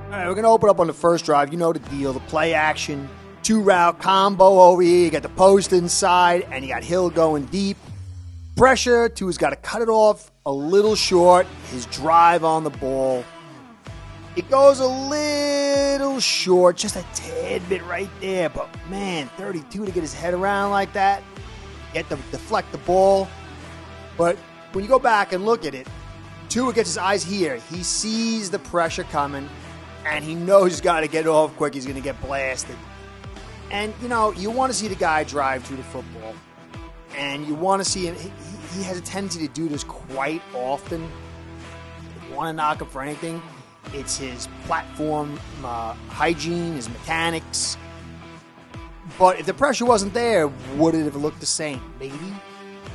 All right, we're going to open up on the first drive. You know the deal. The play action, two-route combo over here. You got the post inside, and you got Hill going deep. Pressure. Tua's got to cut it off a little short. His drive on the ball. It goes a little short, just a tad bit right there. But, man, 32 to get his head around like that. Deflect the ball. But when you go back and look at it, Tua gets his eyes here. He sees the pressure coming, and he knows he's got to get it off quick. He's going to get blasted. And, you know, you want to see the guy drive through the football. And you want to see him. He has a tendency to do this quite often. If you want to knock him for anything, it's his platform hygiene, his mechanics. But if the pressure wasn't there, would it have looked the same? Maybe.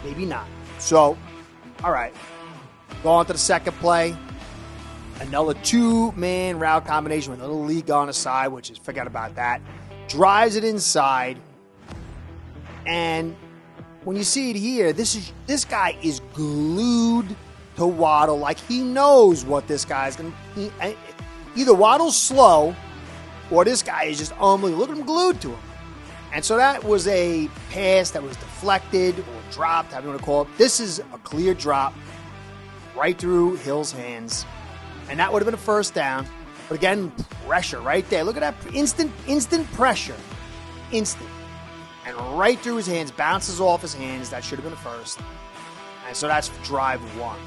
Maybe not. So, all right. Go on to the second play. Another two-man route combination with a little leak on the side, which is, forget about that. Drives it inside. And when you see it here, this guy is glued to Waddle. Like, he knows what this guy's going to... Either Waddle's slow, or this guy is just unbelievable. Look at him glued to him. And so that was a pass that was deflected or dropped, however you want to call it. This is a clear drop right through Hill's hands. And that would have been a first down. But again, pressure right there. Look at that instant pressure. Instant. And right through his hands, bounces off his hands. That should have been a first. And so that's drive one.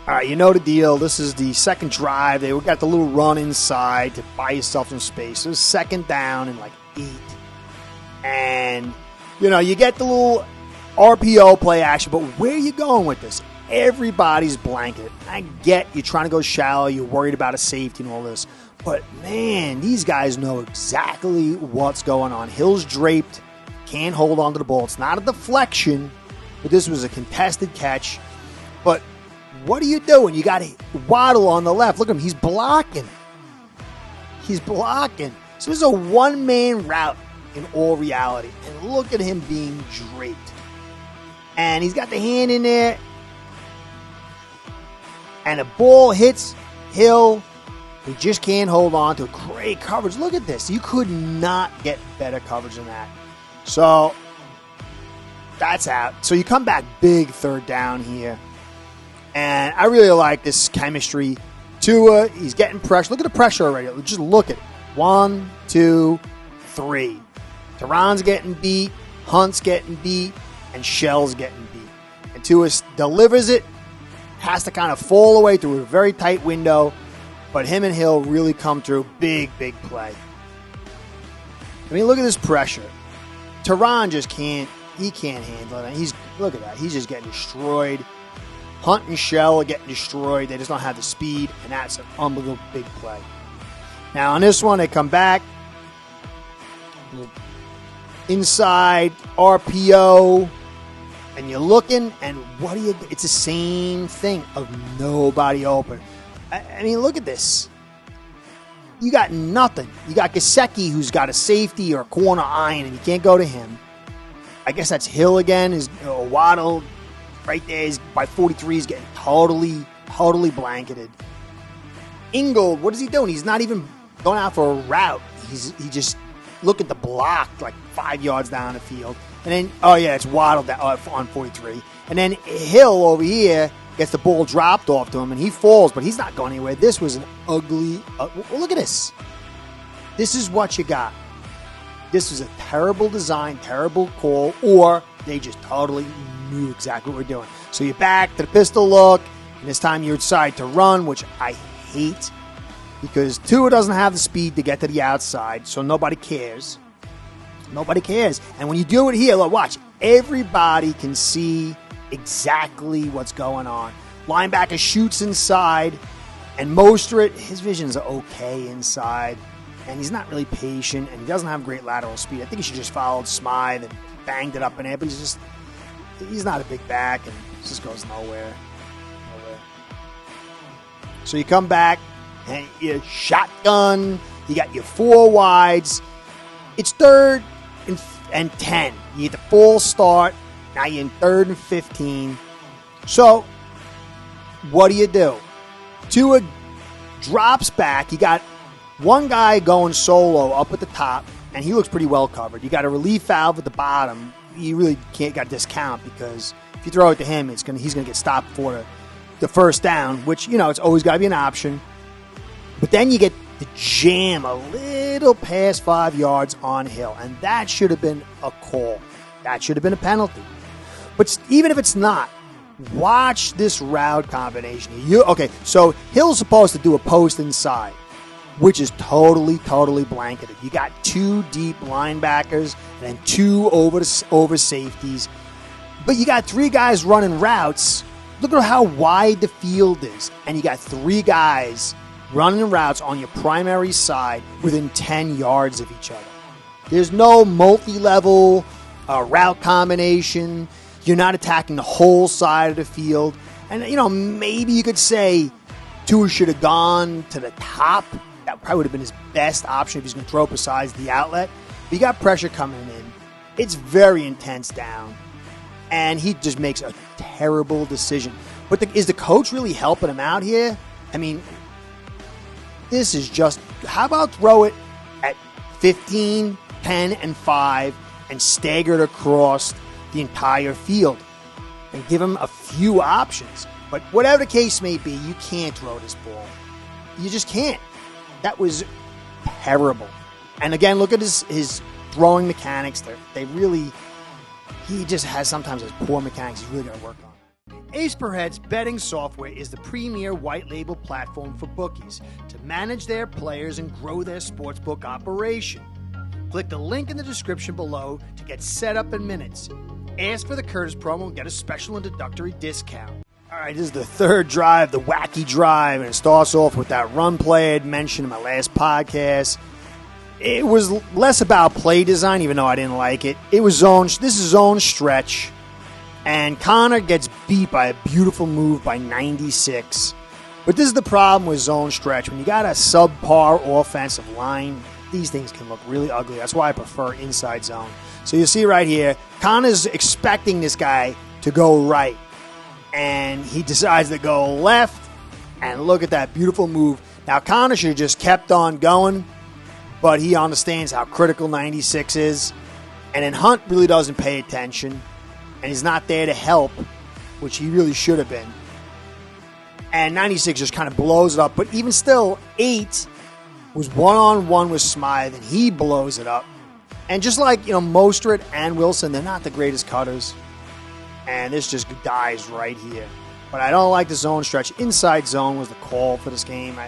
All right, you know the deal. This is the second drive. They got the little run inside to buy yourself some space. It was second down and like 8. And, you know, you get the little RPO play action, but where are you going with this? Everybody's blanket. I get you're trying to go shallow, you're worried about a safety and all this. But, man, these guys know exactly what's going on. Hill's draped, can't hold on to the ball. It's not a deflection, but this was a contested catch. But what are you doing? You got Waddle on the left. Look at him. He's blocking. He's blocking. So this is a one-man route in all reality. And look at him being draped. And he's got the hand in there. And the ball hits Hill. He just can't hold on to it. Great coverage. Look at this. You could not get better coverage than that. So, that's out. So you come back big third down here. And I really like this chemistry. Tua, he's getting pressure. Look at the pressure already. Just look at it. 1, 2, 3. Teron's getting beat, Hunt's getting beat, and Shell's getting beat. And Tua delivers it, has to kind of fall away through a very tight window, but him and Hill really come through. Big, big play. I mean, look at this pressure. Teron just can't handle it. Look at that. He's just getting destroyed. Hunt and Shell are getting destroyed. They just don't have the speed, and that's an unbelievable big play. Now, on this one, they come back. Inside, RPO, and you're looking, and it's the same thing of nobody open. I mean, look at this. You got nothing. You got Gesicki, who's got a safety or a corner iron, and you can't go to him. I guess that's Hill again. Is Waddle right there is by 43 is getting totally blanketed. Ingold, what is he doing? He's not even going out for a route. He just look at the block like 5 yards down the field. And then, it's Waddle on 43. And then Hill over here gets the ball dropped off to him, and he falls, but he's not going anywhere. This was an ugly... well, look at this. This is what you got. This was a terrible design, terrible call, or they just totally knew exactly what we're doing. So you're back to the pistol look, and this time you decide to run, which I hate, because Tua doesn't have the speed to get to the outside, so nobody cares. Nobody cares. And when you do it here, look, watch. Everybody can see exactly what's going on. Linebacker shoots inside, and Mostert, his visions are okay inside, and he's not really patient, and he doesn't have great lateral speed. I think he should just followed Smythe and banged it up in there, but he's not a big back, and it just goes nowhere. So you come back, and you shotgun, you got your 4 wides. It's 3rd and 10. You get the full start. Now you're in 3rd and 15. So, what do? Tua drops back. You got one guy going solo up at the top, and he looks pretty well covered. You got a relief valve at the bottom. You really can't got discount because if you throw it to him, he's going to get stopped for the first down, which, it's always got to be an option. But then you get the jam a little past 5 yards on Hill, and that should have been a call. That should have been a penalty. But even if it's not, watch this route combination. Okay, so Hill's supposed to do a post inside, which is totally blanketed. You got 2 deep linebackers and then 2 over safeties. But you got 3 guys running routes. Look at how wide the field is. And you got 3 guys running routes on your primary side within 10 yards of each other. There's no multi-level route combination. You're not attacking the whole side of the field. And, maybe you could say Tua should have gone to the top. That probably would have been his best option if he's going to throw besides the outlet. But you got pressure coming in. It's very intense down. And he just makes a terrible decision. But is the coach really helping him out here? I mean, this is just, how about throw it at 15, 10, and 5 and stagger it across the entire field and give him a few options. But whatever the case may be, you can't throw this ball. You just can't. That was terrible. And again, look at his throwing mechanics. He just has sometimes his poor mechanics he's really got to work on. Ace Per Head's betting software is the premier white label platform for bookies to manage their players and grow their sportsbook operation. Click the link in the description below to get set up in minutes. Ask for the Curtis promo and get a special introductory discount. All right, this is the third drive, the wacky drive, and it starts off with that run play I had mentioned in my last podcast. It was less about play design, even though I didn't like it. This is zone stretch, and Connor gets beat by a beautiful move by 96. But this is the problem with zone stretch. When you got a subpar offensive line, these things can look really ugly. That's why I prefer inside zone. So you see right here, Connor's expecting this guy to go right, and he decides to go left, and look at that beautiful move. Now, Connor should have just kept on going, but he understands how critical 96 is, and then Hunt really doesn't pay attention, and he's not there to help, which he really should have been. And 96 just kind of blows it up, but even still, 8 was one-on-one with Smythe, and he blows it up. And just like, Mostert and Wilson, they're not the greatest cutters. And this just dies right here. But I don't like the zone stretch. Inside zone was the call for this game,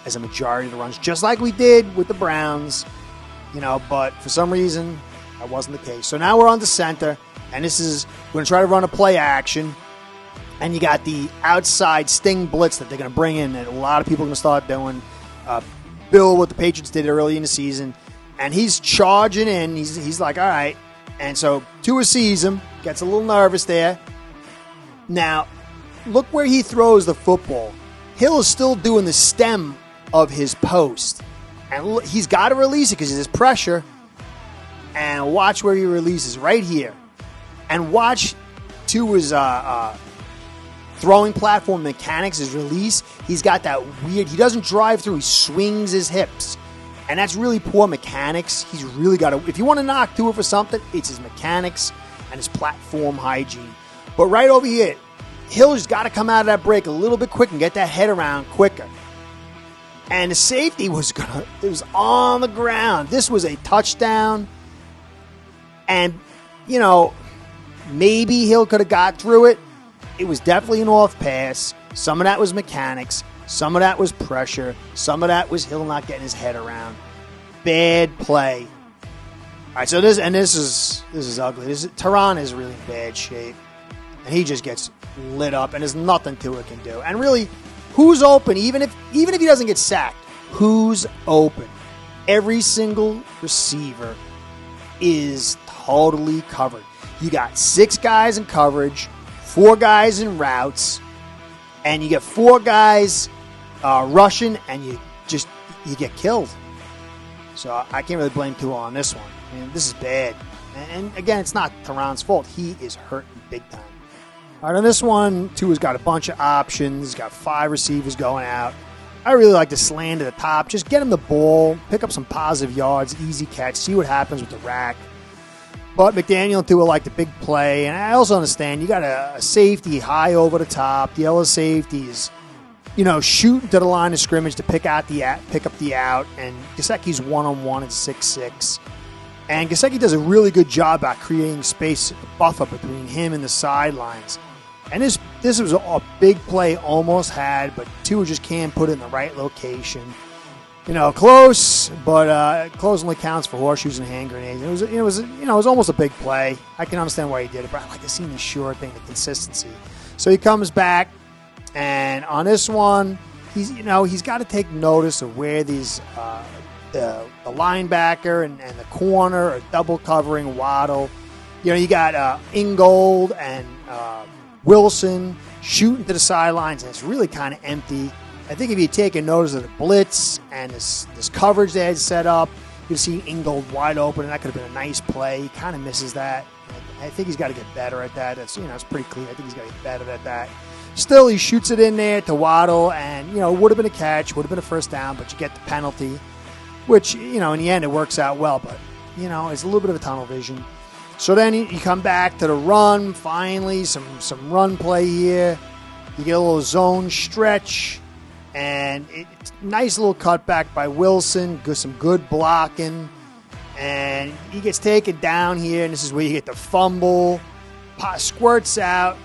as a majority of the runs, just like we did with the Browns. But for some reason, that wasn't the case. So now we're on the center, and we're going to try to run a play action. And you got the outside sting blitz that they're going to bring in, that a lot of people are going to start doing. Bill, what the Patriots did early in the season. And he's charging in. He's like, all right. And so Tua sees him, gets a little nervous there. Now, look where he throws the football. Hill is still doing the stem of his post. And he's got to release it because there's pressure. And watch where he releases, right here. And watch Tua's throwing platform mechanics, his release. He's got that weird, he doesn't drive through, he swings his hips. And that's really poor mechanics. He's really got to, if you want to knock Tua for something, it's his mechanics and his platform hygiene. But right over here, Hill's got to come out of that break a little bit quick and get that head around quicker. And the safety it was on the ground. This was a touchdown. And, maybe Hill could have got through it. It was definitely an off pass. Some of that was mechanics. Some of that was pressure. Some of that was Hill not getting his head around. Bad play. All right, so this is ugly. Tehran is really in bad shape, and he just gets lit up, and there's nothing Tua can do. And really, who's open? Even if he doesn't get sacked, who's open? Every single receiver is totally covered. You got 6 guys in coverage, 4 guys in routes, and you get 4 guys rushing, and you get killed. So I can't really blame Tua on this one. I mean, this is bad. And again, it's not Tehran's fault. He is hurting big time. All right, on this one, Tua's got a bunch of options. Got 5 receivers going out. I really like to slant to the top. Just get him the ball, pick up some positive yards, easy catch, see what happens with the rack. But McDaniel and Tua like the big play, and I also understand you got a safety high over the top. The other safety is, shooting to the line of scrimmage to pick up the out, and Gesicki's one-on-one at 6'6". And Gesicki does a really good job at creating space, buffer between him and the sidelines. And this was a big play almost had, but Tua just can't put it in the right location. Close, but close only counts for horseshoes and hand grenades. It was almost a big play. I can understand why he did it, but I like to see the sure thing, the consistency. So he comes back, and on this one, he's got to take notice of where these the linebacker and the corner are double covering Waddle. You got Ingold and Wilson shooting to the sidelines, and it's really kind of empty. I think if you take a notice of the blitz and this coverage they had set up, you'd see Ingold wide open, and that could have been a nice play. He kind of misses that. I think he's got to get better at that. It's pretty clear. I think he's got to get better at that. Still, he shoots it in there to Waddle, and it would have been a catch, would have been a first down, but you get the penalty, which in the end it works out well. But it's a little bit of a tunnel vision. So then you come back to the run. Finally, some run play here. You get a little zone stretch. And nice little cutback by Wilson, some good blocking, and he gets taken down here, and this is where you get the fumble, squirts out,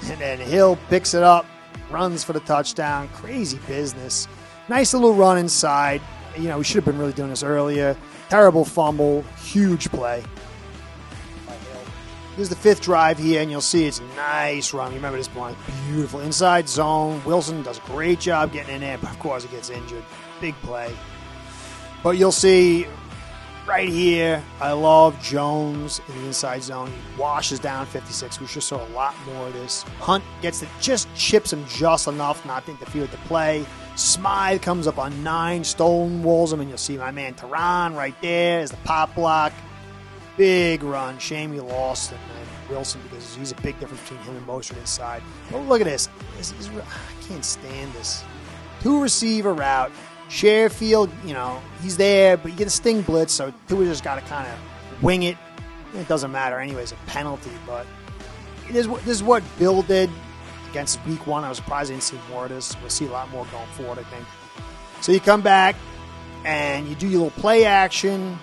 and then Hill picks it up, runs for the touchdown. Crazy business. Nice little run inside. We should have been really doing this earlier. Terrible fumble, huge play. This is the fifth drive here, and you'll see it's a nice run. You remember this one, beautiful inside zone. Wilson does a great job getting in there, but of course he gets injured. Big play. But you'll see right here, I love Jones in the inside zone. He washes down 56. We should saw a lot more of this. Hunt just chips him just enough not to interfere with the play. Smythe comes up on 9, stonewalls him, and you'll see my man Tehran right there is the pop block. Big run. Shame he lost him, Wilson, because he's a big difference between him and Mostert inside. But look at this. I can't stand this. 2 receiver route. Sherfield, he's there, but you get a sting blitz, so Tua just got to kind of wing it. It doesn't matter anyways, a penalty, but this is what Bill did against week 1. I was surprised I didn't see more of this. We'll see a lot more going forward, I think. So you come back, and you do your little play action,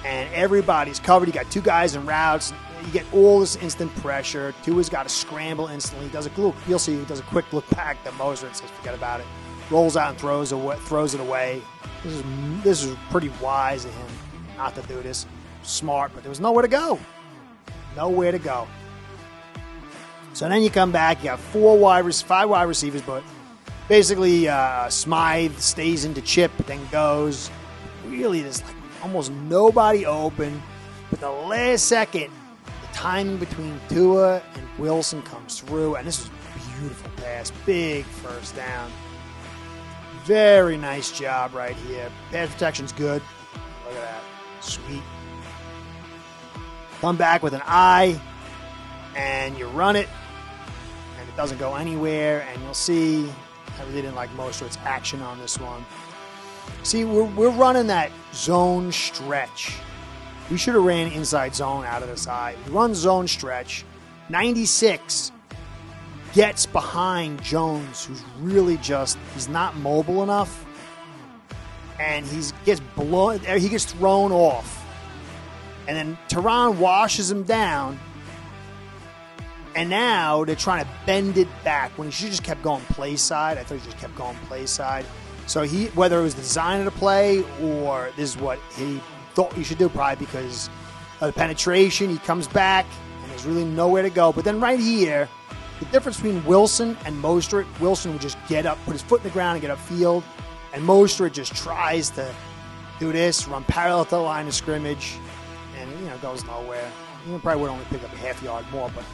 and everybody's covered. You got 2 guys in routes. You get all this instant pressure. Tua's got to scramble instantly. You'll see he does a quick look back to Moser and says, forget about it. Rolls out and throws it away. This is pretty wise of him not to do this. Smart, but there was nowhere to go. Nowhere to go. So then you come back. You got 5 wide receivers, but basically Smythe stays into chip, then goes. Really, there's almost nobody open. But the last second, the timing between Tua and Wilson comes through, and this is a beautiful pass. Big first down. Very nice job right here. Pass protection's good. Look at that. Sweet. Come back with an eye, and you run it, and it doesn't go anywhere, and you'll see I really didn't like Mostert's action on this one. See, we're running that zone stretch. We should have ran inside zone out of this eye. We run zone stretch. 96 gets behind Jones, who's really he's not mobile enough. And he gets thrown off. And then Tehran washes him down. And now they're trying to bend it back when he should have just kept going play side. I thought he just kept going play side. So whether it was the design of the play or this is what he thought he should do, probably because of the penetration, he comes back and there's really nowhere to go. But then right here, the difference between Wilson and Mostert, Wilson would just get up, put his foot in the ground and get upfield. And Mostert just tries to do this, run parallel to the line of scrimmage, and goes nowhere. Probably would only pick up a half yard more, but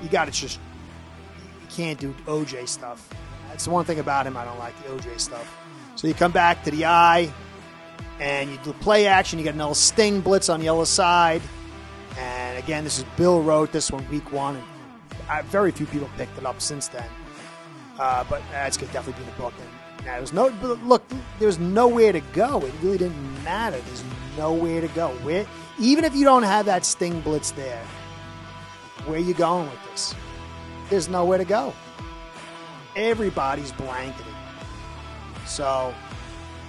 you can't do OJ stuff. That's the one thing about him I don't like, the OJ stuff. So you come back to the eye, and you do play action. You get another sting blitz on the other side. And again, Bill wrote this one week 1, and very few people picked it up since then. But that's going to definitely be in the book. And Now, there was nowhere to go. It really didn't matter. There's nowhere to go. Even if you don't have that sting blitz there, where are you going with this? There's nowhere to go. Everybody's blanketed. So,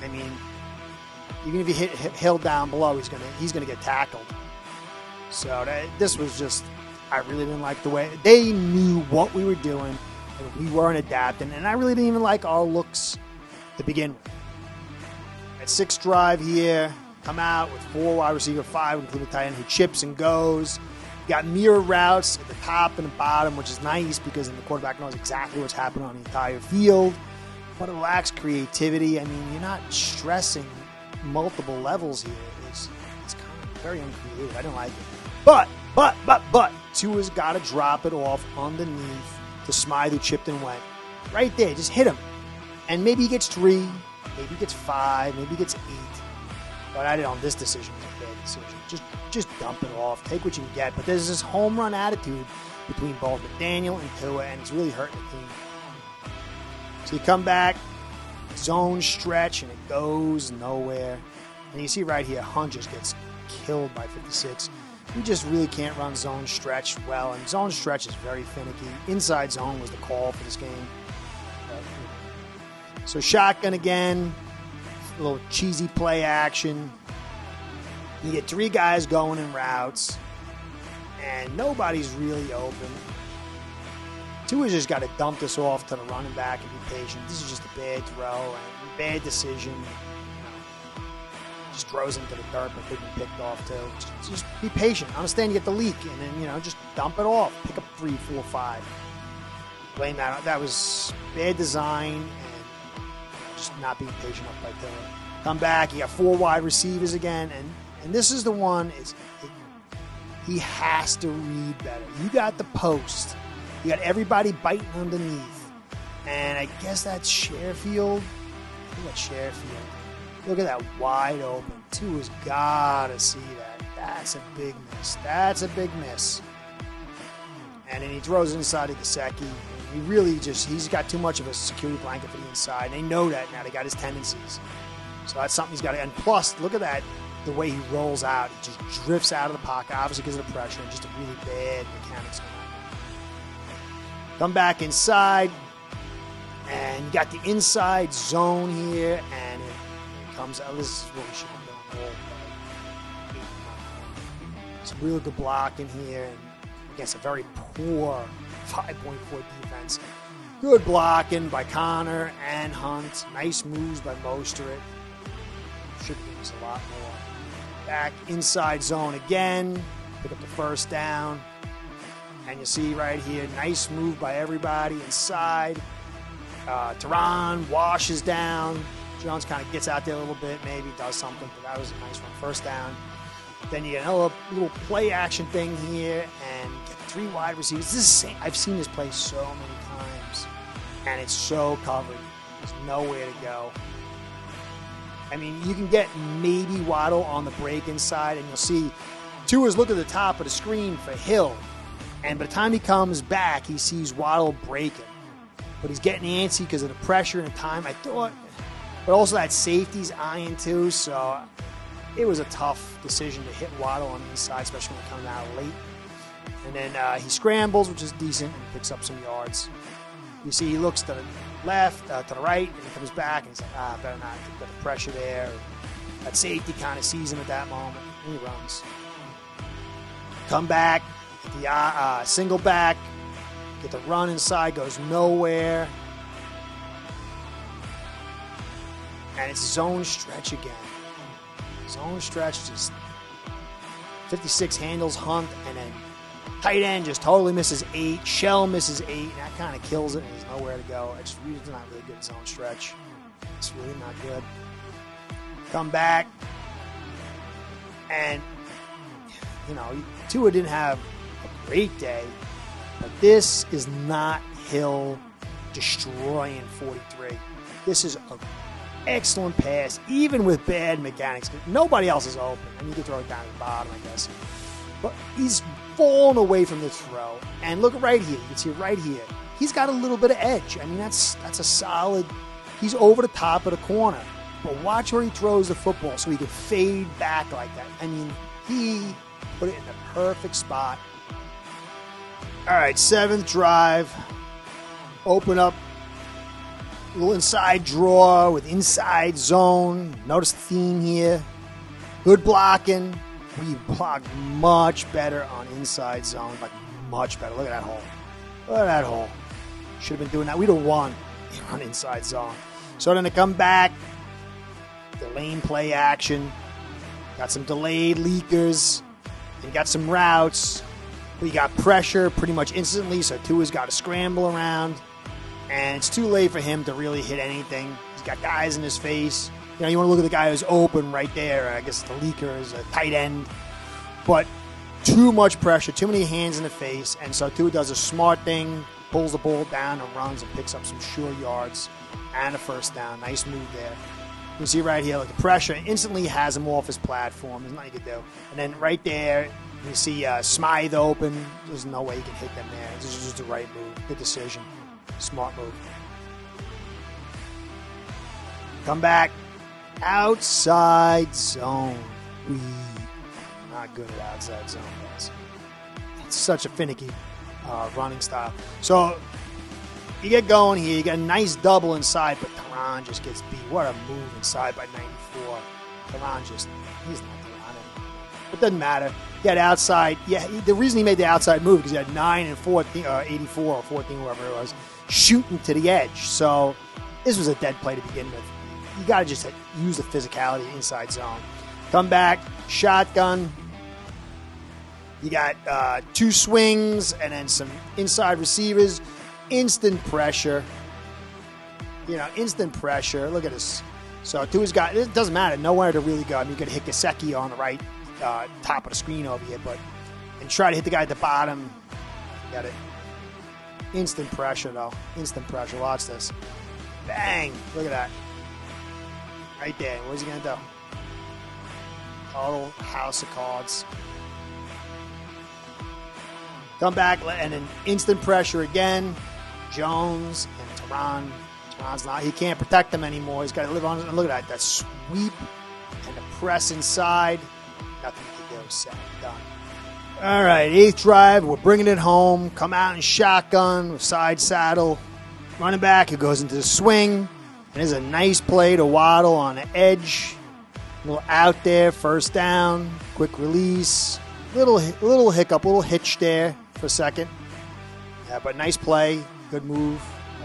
I mean, even if you hit Hill down below, he's gonna get tackled. So this was just, I really didn't like the way they knew what we were doing, and we weren't adapting. And I really didn't even like our looks to begin with. At 6th drive here, come out with 4 wide receiver, 5 including the tight end who chips and goes. Got mirror routes at the top and the bottom, which is nice because then the quarterback knows exactly what's happening on the entire field. But it lacks creativity. I mean, you're not stressing multiple levels here. It's kind of very uncreative. I don't like it. But, Tua's got to drop it off underneath to Smythe who chipped and went. Right there, just hit him. And maybe he gets 3, maybe he gets 5, maybe he gets 8. But I didn't know this decision was a bad decision. Just dump it off. Take what you can get. But there's this home run attitude between both McDaniel and Tua, and it's really hurting the team. So you come back, zone stretch, and it goes nowhere. And you see right here, Hunt just gets killed by 56. We just really can't run zone stretch well, and zone stretch is very finicky. Inside zone was the call for this game. So shotgun again, a little cheesy play action. You get 3 guys going in routes, and nobody's really open. Tua's just got to dump this off to the running back and be patient. This is just a bad throw and a bad decision. Just throws into the dirt, but could be picked off too. Just be patient. Understand you get the leak, and then just dump it off. Pick up 3, 4, 5. Blame that. That was bad design and just not being patient up by Tua. Come back. You got 4 wide receivers again, and this is the one. He has to read better. You got the post. You got everybody biting underneath. And I guess that's Sherfield. Look at Sherfield. Look at that wide open. Tua's got to see that. That's a big miss. That's a big miss. And then he throws it inside of Gesicki. He really he's got too much of a security blanket for the inside. And they know that now. They got his tendencies. So that's something he's got to. And plus, look at that. The way he rolls out. He just drifts out of the pocket, obviously because of the pressure, and just a really bad mechanics going on. Come back inside. And you got the inside zone here. And it comes out. This is what we should have done. Some really good blocking here. And against a very poor 5.4 defense. Good blocking by Connor and Hunt. Nice moves by Mostert. Should be used a lot more. Back inside zone again. Pick up the first down. And you see right here, nice move by everybody inside. Tehran washes down. Jones kind of gets out there a little bit, maybe does something, but that was a nice one. First down. Then you get another little play action thing here, and get 3 wide receivers. I've seen this play so many times, and it's so covered. There's nowhere to go. I mean, you can get maybe Waddle on the break inside, and you'll see Tua's look at the top of the screen for Hill, and by the time he comes back, he sees Waddle breaking. But he's getting antsy because of the pressure and the time, I thought. But also that safety's eyeing too, so it was a tough decision to hit Waddle on the inside, especially when it comes out late. And then he scrambles, which is decent, and picks up some yards. You see he looks to the left, to the right, and he comes back, and he's like, better not get the pressure there. That safety kind of sees him at that moment, and he runs. Come back, get the single back, get the run inside, goes nowhere. And it's zone stretch again. Zone stretch, just 56 handles Hunt, and then tight end just totally misses 8. Shell misses 8, and that kind of kills it, and there's nowhere to go. It's really not really good zone stretch. It's really not good. Come back, and, Tua didn't have a great day, but this is not Hill destroying 43. This is an excellent pass, even with bad mechanics. Nobody else is open. I mean, you can throw it down at the bottom, I guess. But he's fallen away from the throw. And look right here. You can see it right here. He's got a little bit of edge. I mean, that's a solid he's over the top of the corner. But watch where he throws the football so he can fade back like that. I mean, he put it in the perfect spot. All right, 7th drive. Open up a little inside draw with inside zone. Notice the theme here. Good blocking. We blocked much better on inside zone. Like, much better. Look at that hole. Look at that hole. Should have been doing that. We'd have won on inside zone. So then to come back, the lane play action. Got some delayed leakers. And got some routes. We got pressure pretty much instantly, so Tua's got to scramble around. And it's too late for him to really hit anything. He's got guys in his face. You know, you want to look at the guy who's open right there. I guess the leaker is a tight end. But too much pressure, too many hands in the face. And so Tua does a smart thing, pulls the ball down and runs and picks up some sure yards and a first down. Nice move there. You see right here, like the pressure instantly has him off his platform. There's nothing you can do. And then right there, you see Smythe open. There's no way you can hit them there. This is just the right move. Good decision. Smart move. Come back. Outside zone. Not good at outside zone, guys. It's such a finicky running style. So you get going here. You get a nice double inside, but Tehran just gets beat. What a move inside by 94. Tehran just, he's not Tehran anymore. It doesn't matter. He had outside. Yeah, the reason he made the outside move because he had 9 and 14, 84 or 14, whoever it was, shooting to the edge. So this was a dead play to begin with. You got to just use the physicality inside zone. Come back, shotgun. You got 2 swings and then some inside receivers. Instant pressure. You know, instant pressure. Look at this. So Tua's got, it doesn't matter, nowhere to really go. I mean, you could hit Gesicki on the right top of the screen over here, but and try to hit the guy at the bottom. Got it. Instant pressure, though. Instant pressure. Watch this. Bang. Look at that. Right there. What's he going to do? Total house of cards. Come back, and then instant pressure again. Jones and Tehran. Tehran's not, he can't protect them anymore. He's got to live on. Look at that sweep and the press inside. Nothing you can do. Set. Done. All right, 8th drive. We're bringing it home. Come out in shotgun with side saddle. Running back, who goes into the swing. And there's a nice play to Waddle on the edge. A little out there, first down. Quick release. Little hiccup, little hitch there for a second. Yeah, but nice play. Good move.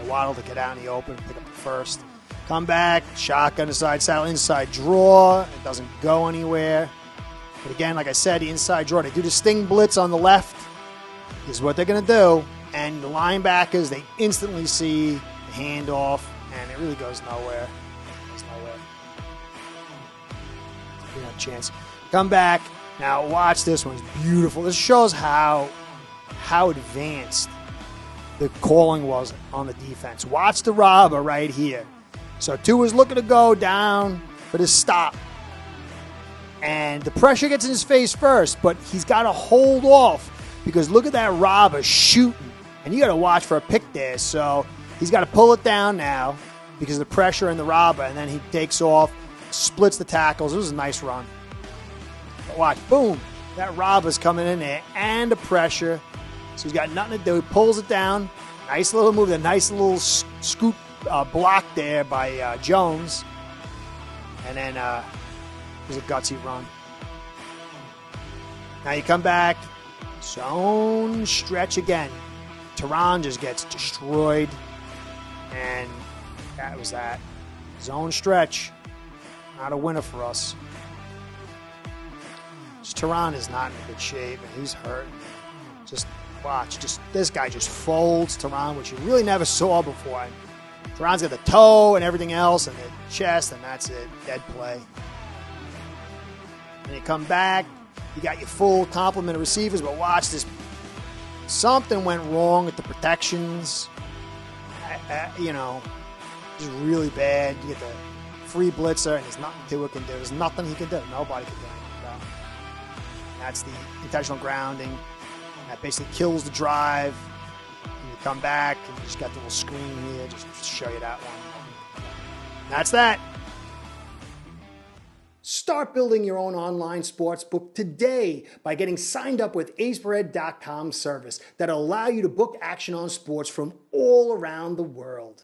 Waddle to get out in the open, pick up the first. Come back, shotgun to side saddle, inside draw. It doesn't go anywhere. But again, like I said, the inside draw. They do the sting blitz on the left. This is what they're going to do. And the linebackers, they instantly see the handoff, and it really goes nowhere. It goes nowhere. You have a chance. Come back. Now watch this one. It's beautiful. This shows how advanced the calling was on the defense. Watch the robber right here. So Tua's looking to go down for this stop. And the pressure gets in his face first, but he's got to hold off because look at that robber shooting. And you got to watch for a pick there. So he's got to pull it down now because of the pressure in the robber. And then he takes off, splits the tackles. It was a nice run. But watch, boom. That robber's coming in there and the pressure. So he's got nothing to do. He pulls it down. Nice little move. A nice little scoop block there by Jones. And then there's a gutsy run. Now you come back. Zone stretch again. Tehran just gets destroyed. And that was that. Zone stretch. Not a winner for us. Tehran is not in good shape, and he's hurt. Just watch. This guy just folds Tehran, which you really never saw before. Tehran's got the toe and everything else, and the chest, and that's it. Dead play. And you come back. You got your full complement of receivers, but watch this. Something went wrong with the protections. Just really bad. You get the free blitzer, and there's nothing Tua can do. There's nothing he can do. Nobody can do anything about it. That's the intentional grounding. That basically kills the drive. And you come back, and you just got the little screen here just to show you that one. That's that. Start building your own online sportsbook today by getting signed up with acebread.com service that'll allow you to book action on sports from all around the world.